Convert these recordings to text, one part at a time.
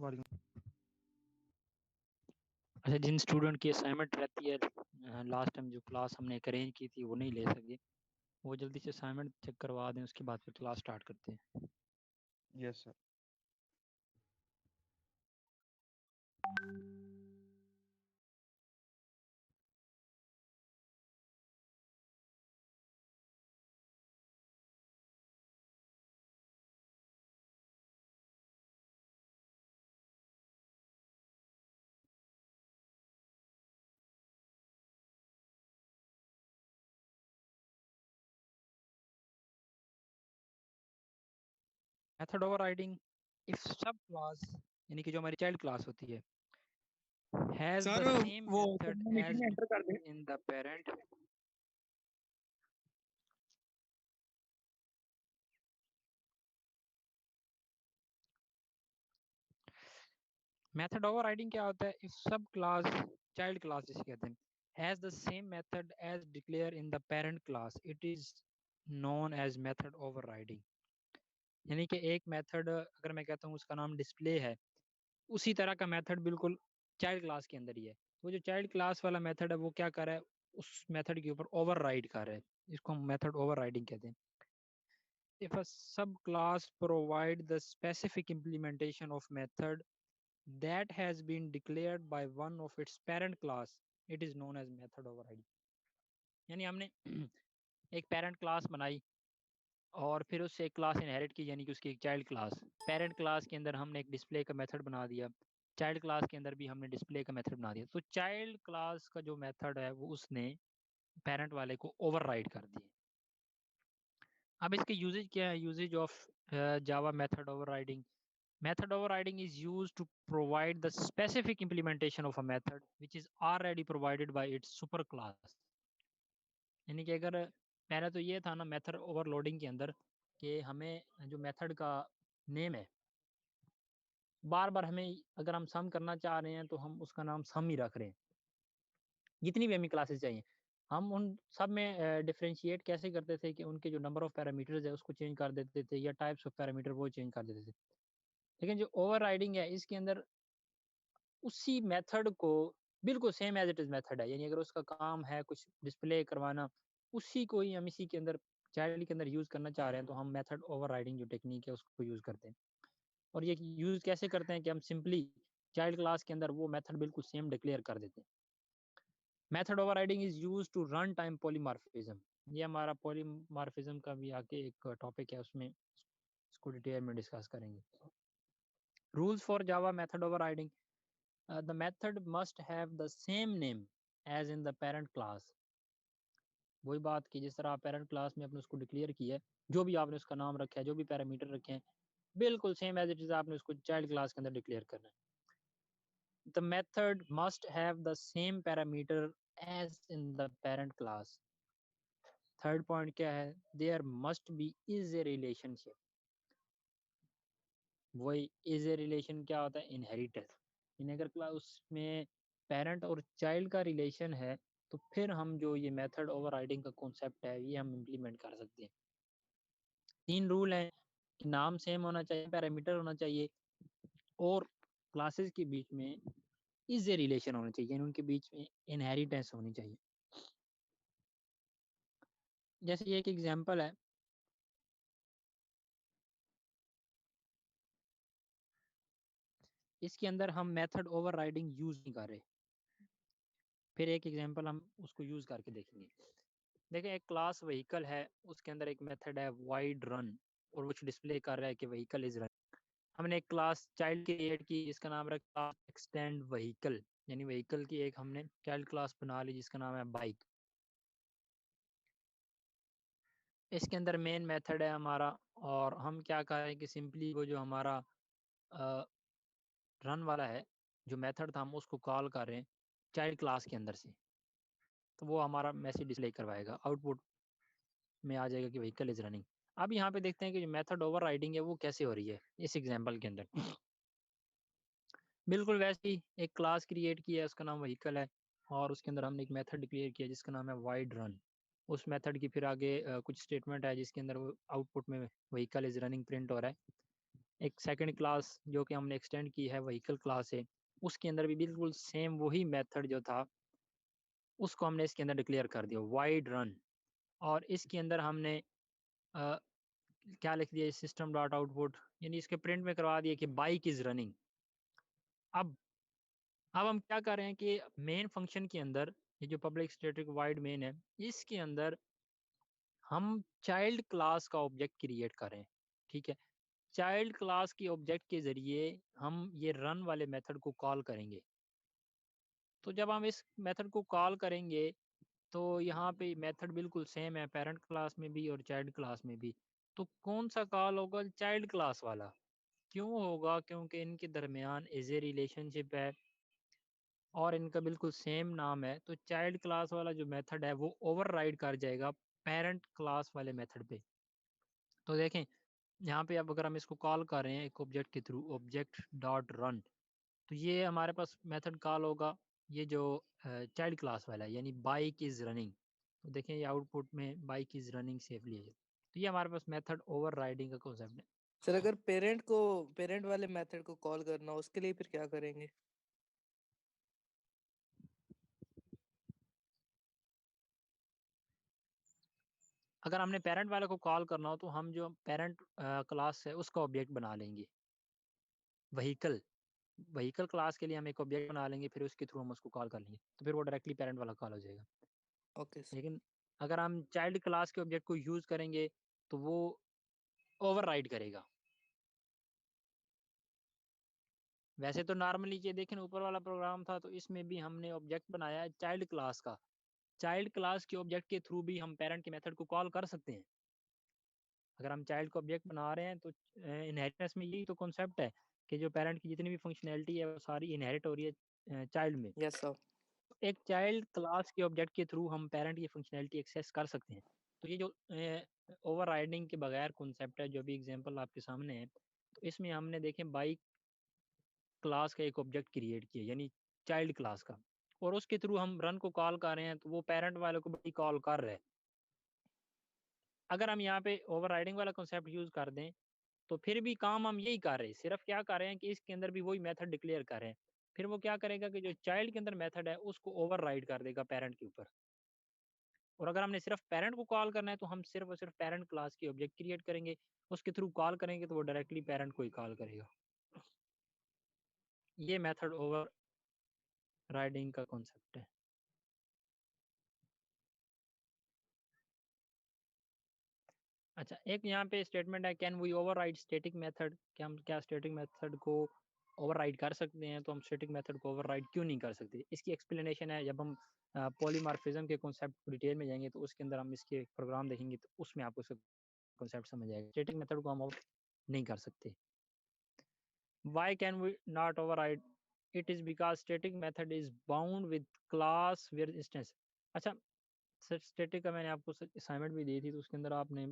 वालेकुम। अच्छा, जिन स्टूडेंट की असाइनमेंट रहती है, लास्ट टाइम जो क्लास हमने एक अरेंज की थी वो नहीं ले सके, वो जल्दी से असाइनमेंट चेक करवा दें, उसके बाद फिर क्लास स्टार्ट करते हैं। Yes sir. Method overriding if सब क्लास, यानी कि जो हमारी चाइल्ड क्लास होती है, हैज सर द सेम वो मेथड मीटिंग एज में एंटर कर दें। इन द पेरेंट। मेथड ओवरराइडिंग क्या होता है? इफ सब क्लास, चाइल्ड क्लास जिसे कहते हैं, has the same method as declare in the parent class, it is known as method overriding. यानी कि एक मेथड अगर मैं कहता हूँ उसका नाम डिस्प्ले है, उसी तरह का मेथड बिल्कुल चाइल्ड क्लास के अंदर ही है। वो जो चाइल्ड क्लास वाला मेथड है वो क्या कर रहा है, उस मेथड के ऊपर ओवरराइड कर रहा है। इसको हम मेथड ओवरराइडिंग कहते हैं। इफ अ सब class provide the specific implementation of method that has been declared by one of its parent class, it is known as method overriding। यानी हमने एक पेरेंट क्लास बनाई और फिर उससे एक क्लास इनहेरिट की, यानी कि उसकी एक चाइल्ड क्लास। पेरेंट क्लास के अंदर हमने एक डिस्प्ले का मेथड बना दिया, चाइल्ड क्लास के अंदर भी हमने डिस्प्ले का मेथड बना दिया। तो चाइल्ड क्लास का जो मेथड है वो उसने पेरेंट वाले को ओवरराइड कर दिया। अब इसके यूजेज क्या है? Uses of Java method overriding. Method overriding is used to provide the specific implementation of a method which is already provided by its superclass। यानी कि अगर पहले तो ये था ना मेथड ओवरलोडिंग के अंदर कि हमें जो मेथड का नेम है, बार बार हमें अगर हम सम करना चाह रहे हैं तो हम उसका नाम सम ही रख रहे हैं, जितनी भी हमें क्लासेस चाहिए। हम उन सब में डिफ्रेंशिएट कैसे करते थे कि उनके जो नंबर ऑफ पैरामीटर्स है उसको चेंज कर देते थे, या टाइप्स ऑफ पैरामीटर वो चेंज कर देते थे। लेकिन जो ओवरराइडिंग है इसके अंदर उसी मेथड को बिल्कुल same as it is method है, यानी अगर उसका काम है कुछ डिस्प्ले करवाना, उसी को ही हम इसी के अंदर चाइल्ड के अंदर यूज़ करना चाह रहे हैं, तो हम मेथड ओवरराइडिंग जो टेक्निक है उसको यूज़ करते हैं। और ये यूज़ कैसे करते हैं कि हम सिंपली चाइल्ड क्लास के अंदर वो मेथड बिल्कुल सेम डिक्लेयर कर देते हैं। Method overriding is used to run time polymorphism. ये हमारा पॉलीमॉर्फिज्म का भी आगे एक टॉपिक है, उसमें इसको डिटेल में डिस्कस करेंगे। Rules for Java method overriding. The method must have the same name as in the parent class। वही बात कि जिस तरह आप पेरेंट क्लास में आपने उसको डिक्लेयर किया है, जो भी आपने उसका नाम रखा है, जो भी पैरामीटर रखे हैं, बिल्कुल सेम एज इट इज आपने उसको चाइल्ड क्लास के अंदर डिक्लेयर करना है। The method must have the same parameter as in the parent class. Third point क्या है? There must be is a relationship. वही इज ए रिलेशन क्या होता है? इनहेरिटेंस। यानी अगर क्लास उसमें पेरेंट और चाइल्ड का रिलेशन है तो फिर हम जो ये मेथड ओवरराइडिंग का कॉन्सेप्ट है ये हम इम्प्लीमेंट कर सकते हैं। 3 रूल हैं कि नाम सेम होना चाहिए, पैरामीटर होना चाहिए, और क्लासेस के बीच में इज ए रिलेशन होना चाहिए, यानी उनके बीच में इनहेरिटेंस होनी चाहिए। जैसे ये एक एग्जांपल है, इसके अंदर हम मेथड ओवरराइडिंग यूज नहीं कर रहे। फिर एक एग्जांपल हम उसको यूज करके देखेंगे। देखिए, एक क्लास व्हीकल है, उसके अंदर एक मेथड है वाइड रन, और वो डिस्प्ले कर रहा है कि व्हीकल इज रन। हमने एक क्लास चाइल्ड क्रिएट की जिसका नाम रखा एक्सटेंड व्हीकल, यानी व्हीकल की एक हमने चाइल्ड क्लास बना ली जिसका नाम है बाइक। इसके अंदर मेन मेथड है हमारा, और हम क्या कर रहे हैं कि सिंपली वो जो हमारा रन वाला है जो मेथड था हम उसको कॉल कर रहे हैं चाइल्ड क्लास के अंदर से, तो वो हमारा मैसेज डिस्प्ले करवाएगा, आउटपुट में आ जाएगा कि व्हीकल इज रनिंग। अब यहाँ पे देखते हैं कि जो मेथड ओवरराइडिंग है वो कैसे हो रही है इस एग्जांपल के अंदर। बिल्कुल वैसे ही एक क्लास क्रिएट किया है, उसका नाम व्हीकल है, और उसके अंदर हमने एक मेथड डिक्लेयर किया जिसका नाम है वाइड रन। उस मेथड की फिर आगे कुछ स्टेटमेंट है जिसके अंदर वो आउटपुट में व्हीकल इज रनिंग प्रिंट हो रहा है। एक सेकंड क्लास जो कि हमने एक्सटेंड की है व्हीकल क्लास से, उसके अंदर भी बिल्कुल सेम वही मेथड जो था उसको हमने इसके अंदर डिक्लेयर कर दिया वाइड रन। और इसके अंदर हमने अ, क्या लिख दिया सिस्टम डॉट आउटपुट, यानी इसके प्रिंट में करवा दिया कि बाइक इज़ रनिंग। अब अब हम क्या कर रहे हैं कि मेन फंक्शन के अंदर ये जो पब्लिक स्टैटिक वाइड मेन है, इसके अंदर हम चाइल्ड क्लास का ऑब्जेक्ट क्रिएट कर रहे हैं। ठीक है, चाइल्ड क्लास के ऑब्जेक्ट के ज़रिए हम ये रन वाले मेथड को कॉल करेंगे। तो जब हम इस मेथड को कॉल करेंगे तो यहाँ पे मेथड बिल्कुल सेम है पेरेंट क्लास में भी और चाइल्ड क्लास में भी। तो कौन सा कॉल होगा? चाइल्ड क्लास वाला। क्यों होगा? क्योंकि इनके दरमियान एज ए रिलेशनशिप है और इनका बिल्कुल सेम नाम है। तो चाइल्ड क्लास वाला जो मेथड है वो ओवरराइड कर जाएगा पेरेंट क्लास वाले मेथड पे। तो देखें यहाँ पे अब अगर हम इसको कॉल कर रहे हैं एक ऑब्जेक्ट के थ्रू ऑब्जेक्ट डॉट रन, तो ये हमारे पास मेथड कॉल होगा ये जो चाइल्ड क्लास वाला है, यानी बाइक इज़ रनिंग। तो देखें ये आउटपुट में बाइक इज़ रनिंग सेफली है। तो ये हमारे पास मेथड ओवर राइडिंग का कॉन्सेप्ट है। सर अगर पेरेंट वाले मेथड को कॉल करना हो उसके लिए फिर क्या करेंगे? अगर हमने पेरेंट वाले को कॉल करना हो तो हम जो पेरेंट क्लास है उसका ऑब्जेक्ट बना लेंगे व्हीकल। व्हीकल क्लास के लिए हम एक ऑब्जेक्ट बना लेंगे, फिर उसके थ्रू हम उसको कॉल कर लेंगे, तो फिर वो डायरेक्टली पेरेंट वाला कॉल हो जाएगा। Okay sir. लेकिन अगर हम चाइल्ड क्लास के ऑब्जेक्ट को यूज़ करेंगे तो वो ओवरराइड करेगा। वैसे तो नॉर्मली ये देखें ऊपर वाला प्रोग्राम था तो इसमें भी हमने ऑब्जेक्ट बनाया है चाइल्ड क्लास का। चाइल्ड क्लास के ऑब्जेक्ट के थ्रू भी हम पेरेंट के मेथड को कॉल कर सकते हैं। अगर हम चाइल्ड को ऑब्जेक्ट बना रहे हैं तो इनहेरिटेंस में यही तो कॉन्सेप्ट है कि जो पेरेंट की जितनी भी फंक्शनैलिटी है वो सारी इनहेरिट हो रही है चाइल्ड में। Yes sir. एक चाइल्ड क्लास के ऑब्जेक्ट के थ्रू हम पेरेंट की फंक्शनैलिटी एक्सेस कर सकते हैं। तो ये जो ओवरराइडिंग के बगैर कॉन्सेप्ट है जो भी एग्जांपल आपके सामने है, तो इसमें हमने देखें बाई क्लास का एक ऑब्जेक्ट क्रिएट किया यानी चाइल्ड क्लास का, और उसके थ्रू हम रन को कॉल कर रहे हैं तो वो पेरेंट वाले को भी कॉल कर रहे हैं। अगर हम यहाँ पे ओवरराइडिंग वाला कॉन्सेप्ट यूज़ कर दें तो फिर भी काम हम यही कर रहे हैं, सिर्फ क्या कर रहे हैं कि इसके अंदर भी वही मेथड डिक्लेयर कर रहे हैं। फिर वो क्या करेगा कि जो चाइल्ड के अंदर मेथड है उसको ओवरराइड कर देगा पेरेंट के ऊपर। और अगर हमने सिर्फ पेरेंट को कॉल करना है तो हम सिर्फ और सिर्फ पेरेंट क्लास की ऑब्जेक्ट क्रिएट करेंगे, उसके थ्रू कॉल करेंगे तो वो डायरेक्टली पेरेंट को ही कॉल करेगा। ये मेथड ओवर राइडिंग का कॉन्सेप्ट है। अच्छा, एक यहाँ पे स्टेटमेंट है can we override static method, कि हम क्या स्टैटिक मेथड को ओवरराइड कर सकते हैं? तो हम स्टैटिक मेथड को ओवरराइड क्यों नहीं कर सकते? इसकी एक्सप्लेनेशन है जब हम पॉलीमॉर्फिज्म के कॉन्सेप्ट को डिटेल में जाएंगे तो उसके अंदर हम इसके प्रोग्राम देखेंगे तो उसमें आपको इसका कॉन्सेप्ट समझ आएगा। स्टैटिक मेथड को हम ओवर नहीं कर सकते। Why can we not override? It is because static method is bound with class where instance। अच्छा सर, स्टैटिक का मैंने आपको असाइनमेंट भी दी थी तो उसके अंदर आपने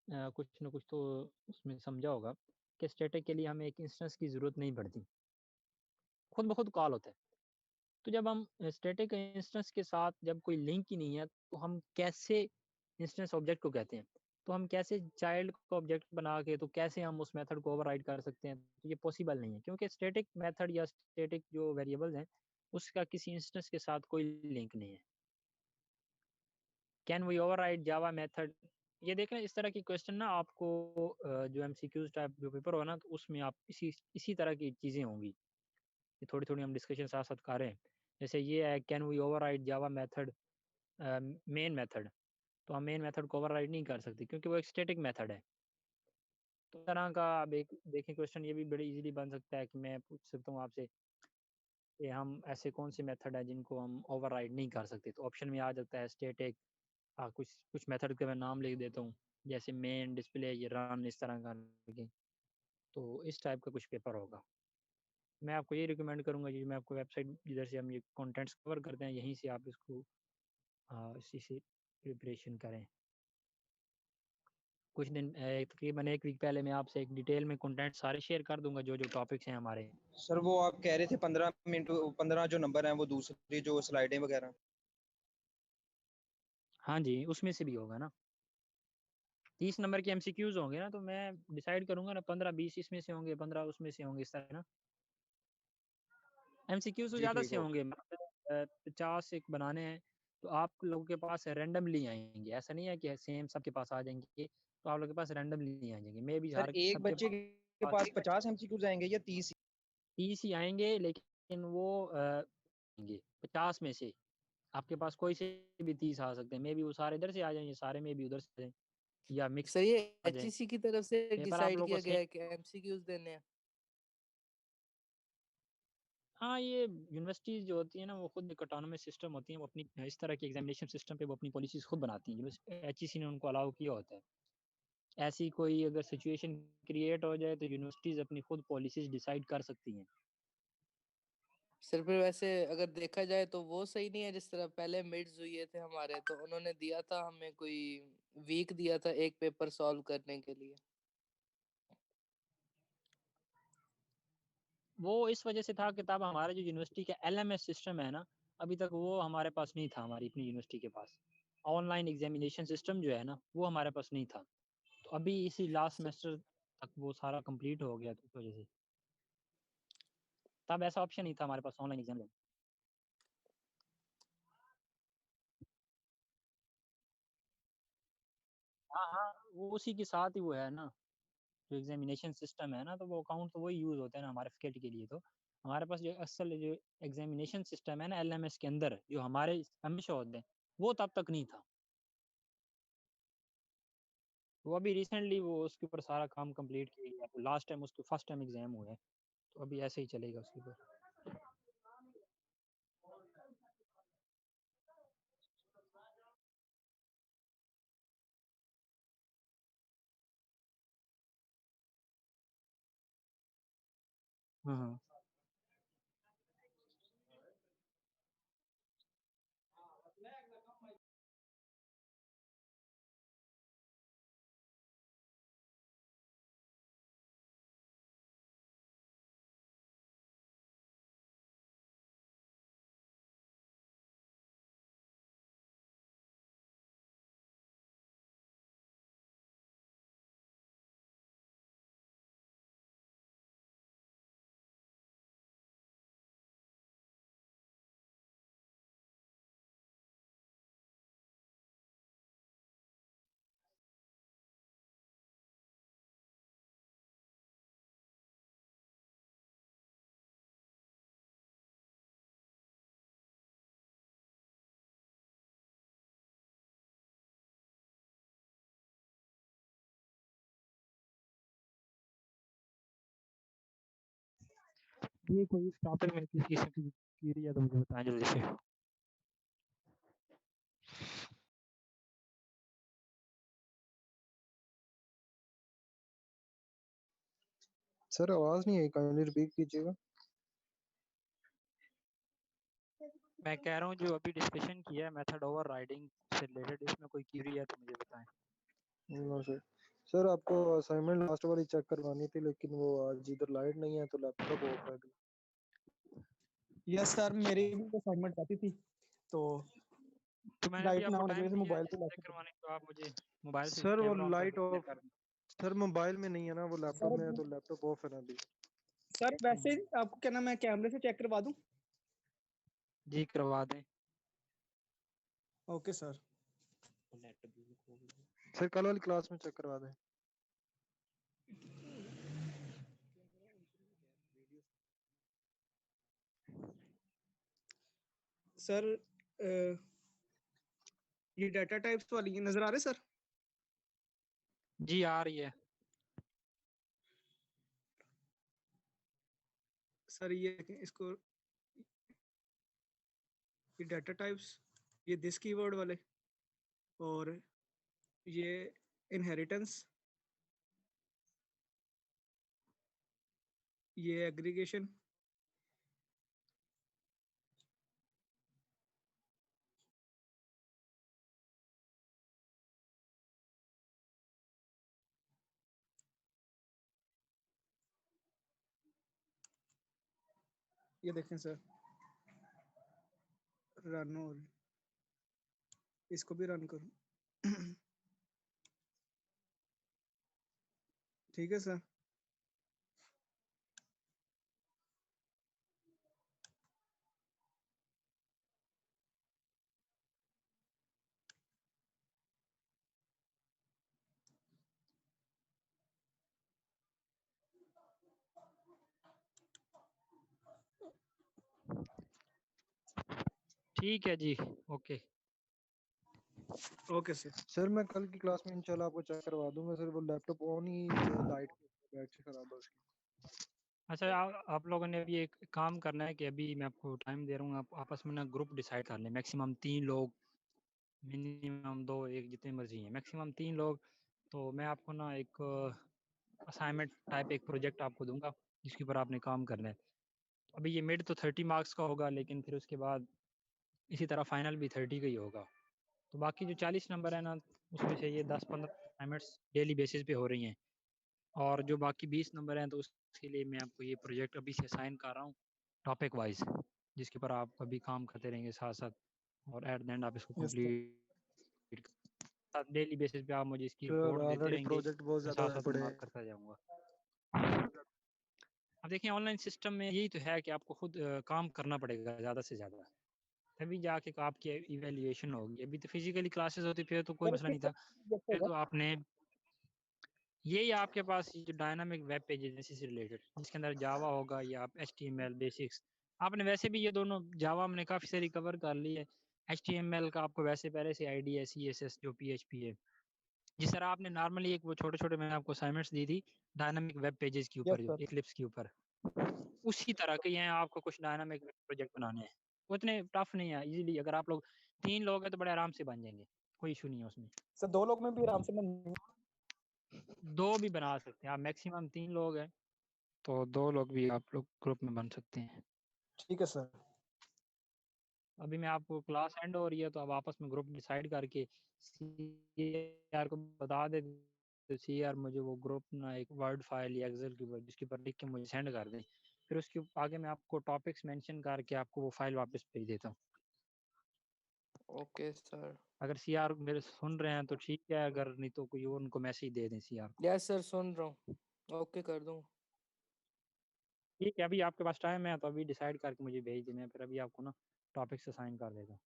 कुछ ना कुछ तो उसमें समझा होगा कि स्टैटिक के लिए हमें एक इंस्टेंस की ज़रूरत नहीं पड़ती, खुद ब खुद कॉल होता है। तो जब हम स्टैटिक इंस्टेंस के साथ जब कोई लिंक ही नहीं है तो हम कैसे इंस्टेंस ऑब्जेक्ट को कहते हैं? तो हम कैसे चाइल्ड को ऑब्जेक्ट बना के तो कैसे हम उस मेथड को ओवरराइड कर सकते हैं? तो ये पॉसिबल नहीं है क्योंकि स्टैटिक मेथड या स्टैटिक जो वेरिएबल्स हैं उसका किसी इंस्टेंस के साथ कोई लिंक नहीं है। Can we override Java method? ये देखें इस तरह की क्वेश्चन ना आपको जो एमसीक्यूज टाइप जो पेपर हो ना तो उसमें आप इसी तरह की चीज़ें होंगी। ये थोड़ी थोड़ी हम डिस्कशन साथ साथ कर रहे हैं। जैसे ये है can we override Java method main method, तो हम मेन मेथड को ओवरराइड नहीं कर सकते क्योंकि वो एक स्टैटिक मेथड है। तो इस तरह का अब एक देखें क्वेश्चन ये भी बड़ी इजीली बन सकता है कि मैं पूछ सकता हूँ आपसे कि हम ऐसे कौन से मेथड है जिनको हम ओवरराइड नहीं कर सकते? तो ऑप्शन में आ जाता है स्टैटिक, कुछ कुछ मेथड के मैं नाम लिख देता हूँ जैसे मेन डिस्प्ले ये रन इस तरह का करके। तो इस टाइप का कुछ पेपर होगा। मैं आपको ये रिकमेंड करूँगा जी, मैं आपको वेबसाइट जिधर से हम ये कंटेंट्स कवर करते हैं यहीं से आप इसको इसी से प्रिपरेशन करें। कुछ दिन तकरीबन 1 वीक पहले मैं आपसे एक डिटेल में कंटेंट सारे शेयर कर दूंगा जो जो टॉपिक्स हैं हमारे। सर वो आप कह रहे थे 15 मिनट 15 जो नंबर हैं वो दूसरी जो स्लाइडें वगैरह। हाँ जी, उसमें से भी होगा ना। 30 नंबर के एमसीक्यूज होंगे ना, तो मैं डिसाइड करूंगा ना 15-20 इसमें से होंगे, 15 उसमें से होंगे, इस तरह ना। एमसीक्यूज तो जी ज़्यादा ठीक से हो होंगे, 50 एक बनाने हैं, तो आप लोगों के पास रैंडमली आएंगे, ऐसा नहीं है कि सेम सबके पास आ जाएंगे, तो आप लोगों के पास रैंडमली आ जाएंगे। मे भी सर हर एक सबके बच्चे के पास पास 50 एमसीक्यूज आएंगे या 30? 30 ही आएंगे, लेकिन वो आएंगे 50 में से आपके पास कोई से भी 30 आ सकते हैं। मे बी वो सारे इधर से आ जाएंगे, सारे में भी उधर से आ जाएं, या मिक्स सर ये आ जाएं। एचईसी की तरफ से पेपर आप डिसाइड लोगों को किया सेम, गया है कि एमसीक्यूज देने हैं? हाँ ये यूनिवर्सिटीज जो होती है ना, वो खुद एक ऑटोनमस सिस्टम होती है, वो अपनी इस तरह के एग्जामिनेशन सिस्टम पे वो अपनी पॉलिसीज खुद बनाती हैं। एचईसी ने उनको अलाउ किया होता है। ऐसी कोई अगर सिचुएशन क्रिएट हो जाए तो यूनिवर्सिटीज अपनी खुद पॉलिसीज डिसाइड कर सकती हैं। सर फिर वैसे अगर देखा जाए तो वो सही नहीं है, जिस तरह पहले मिड्स हुए थे हमारे, तो उन्होंने दिया था हमें कोई वीक दिया था एक पेपर सॉल्व करने के लिए। वो इस वजह से था कि तब हमारा जो यूनिवर्सिटी का एलएमएस सिस्टम है ना, अभी तक वो हमारे पास नहीं था, हमारी अपनी यूनिवर्सिटी के पास ऑनलाइन एग्जामिनेशन सिस्टम जो है ना, वो हमारे पास नहीं था। तो अभी इसी लास्ट सेमेस्टर तक वो सारा कंप्लीट हो गया, तो इस वजह से तब ऐसा ऑप्शन नहीं था हमारे पास ऑनलाइन एग्जाम। हाँ हाँ, वो उसी के साथ ही वो है ना, जो एग्जामिनेशन सिस्टम है ना, तो वो अकाउंट तो वही यूज़ होते हैं ना हमारे फैकल्टी के लिए। तो हमारे पास जो असल जो एग्जामिनेशन सिस्टम है ना एलएमएस के अंदर, जो हमारे हमेशा होते हैं, वो तब तक नहीं था। वो अभी रिसेंटली वो उसके ऊपर सारा काम कंप्लीट किया गया, तो लास्ट टाइम उसके फर्स्ट टाइम एग्जाम हुआ है, तो अभी ऐसे ही चलेगा उसके ऊपर। हाँ हाँ ये कोई टॉपिक में किसी किस्म की क्वेरी है तो मुझे बताएं जल्दी से। सर आवाज नहीं आई, काइंडली रिपीट कीजिएगा। मैं कह रहा हूँ जो अभी डिस्कशन किया है मेथड ओवर राइडिंग से रिलेटेड, इसमें कोई क्वेरी है तो मुझे बताएं। No sir. सर आपको असाइनमेंट लास्ट वाली चेक करवानी थी, लेकिन वो आज इधर लाइट नहीं है तो लैपटॉप ऑफ है अभी। यस सर, मेरी भी असाइनमेंट आती थी, तो तो मैंने अभी लाइट ना आपको होने की टाइम वजह से दिया है मोबाइल पे चेक लैपटॉप। करवाने, तो आप मुझे मोबाइल से सर वो कैमरा ऑन लाइट करके चेक ऑफ, कर दें। सर मोबाइल में नहीं है ना, वो लैपटॉप में है, सर तो लैपटॉप ऑफ है ना अभी। सर वैसे आपको क्या नाम है, कैमरे से चेक करवा दूं? जी करवा दें। Okay sir. सर कल वाली क्लास में चेक करवा दें। सर ये डाटा टाइप्स वाली नजर आ रहे सर? जी आ रही है। सर ये इसको, ये डाटा टाइप्स, ये दिस कीवर्ड वाले, और ये इनहेरिटेंस, ये एग्रीगेशन, ये देखें सर रन हो, इसको भी रन करूं? ठीक है सर। ठीक है जी, ओके। Okay sir. सर मैं कल की क्लास में इंशाल्लाह आपको चेक करवा दूंगा सर, वो laptop on he light battery खराब है उसकी। अच्छा, आप लोगों ने अभी एक काम करना है कि अभी मैं आपको टाइम दे रहा हूँ, आप आपस में ना ग्रुप डिसाइड कर लें, मैक्सिमम 3 लोग, मिनिमम 2, 1 जितने मर्जी हैं, मैक्सिमम 3 लोग। तो मैं आपको ना एक असाइनमेंट टाइप एक प्रोजेक्ट आपको दूंगा जिसके ऊपर आपने काम करना है। अभी ये मिड तो 30 मार्क्स का होगा, लेकिन फिर उसके बाद इसी तरह फाइनल भी 30 का ही होगा। तो बाकी जो 40 नंबर है ना, उसमें से ये 10-15 असाइनमेंट्स डेली बेसिस पे हो रही हैं, और जो बाकी 20 नंबर हैं तो उसके लिए मैं आपको ये प्रोजेक्ट अभी से असाइन कर रहा हूँ टॉपिक वाइज, जिसके ऊपर आप अभी काम करते रहेंगे साथ साथ, और एट द एंड आप इसको yes sir. Complete daily basis पे आप मुझे इसकी सर रिपोर्ट देते ऑलरेडी रहेंगे, प्रोजेक्ट बहुत मैं ज्यादा साथ साथ बड़े मार्क करता जाऊँगा। अब देखिए, ऑनलाइन सिस्टम में यही तो है कि आपको खुद काम करना पड़ेगा ज़्यादा से ज़्यादा, तभी जाके आपकी इवैल्यूएशन होगी। अभी तो फिजिकली क्लासेस होती फिर तो कोई सर मसला नहीं था, फिर तो आपने यही आपके पास ये जो डायनामिक वेब पेज जैसे से रिलेटेड, जिसके अंदर जावा होगा या आप HTML बेसिक्स, आपने वैसे भी ये दोनों, जावा हमने काफ़ी सारी कवर कर ली है, HTML का आपको वैसे पहले से आईडी है, CSS जो PHP है। जिस तरह आपने नॉर्मली एक वो छोटे छोटे मैंने आपको असाइनमेंट्स दी थी डायनामिक वेब पेजेस के यस ऊपर, जो सर। एक्लिप्स के ऊपर, उसी तरह के हैं आपको कुछ डायनामिक प्रोजेक्ट बनाने हैं। वो इतने टफ नहीं है, इजीली अगर आप लोग 3 लोग हैं तो बड़े आराम से बन जाएंगे, कोई इशू नहीं है उसमें। सर 2 लोग में भी आराम से बन। 2 भी बना सकते हैं आप, मैक्सिमम 3 लोग हैं तो 2 लोग भी आप लोग ग्रुप में बन सकते हैं। ठीक है सर। अभी मैं आपको क्लास एंड हो रही है तो अब आपस में ग्रुप डिसाइड करके CR को बता दे, तो CR मुझे वो ग्रुप ना एक वर्ड फाइल या एक्सेल की जिसके ऊपर लिख के मुझे सेंड कर दें, फिर उसके आगे मैं आपको टॉपिक्स मेंशन करके आपको वो फाइल वापस भेज देता हूँ। Okay sir. अगर CR मेरे सुन रहे हैं तो ठीक है, अगर नहीं तो कोई और उनको मैसेज दे दें CR को। यस सर, सुन रहा हूँ। ओके कर दूंगा। ठीक है, अभी आपके पास टाइम है तो अभी डिसाइड करके मुझे भेज दें, मैं फिर अभी आपको ना टॉपिक्स असाइन कर देता हूँ।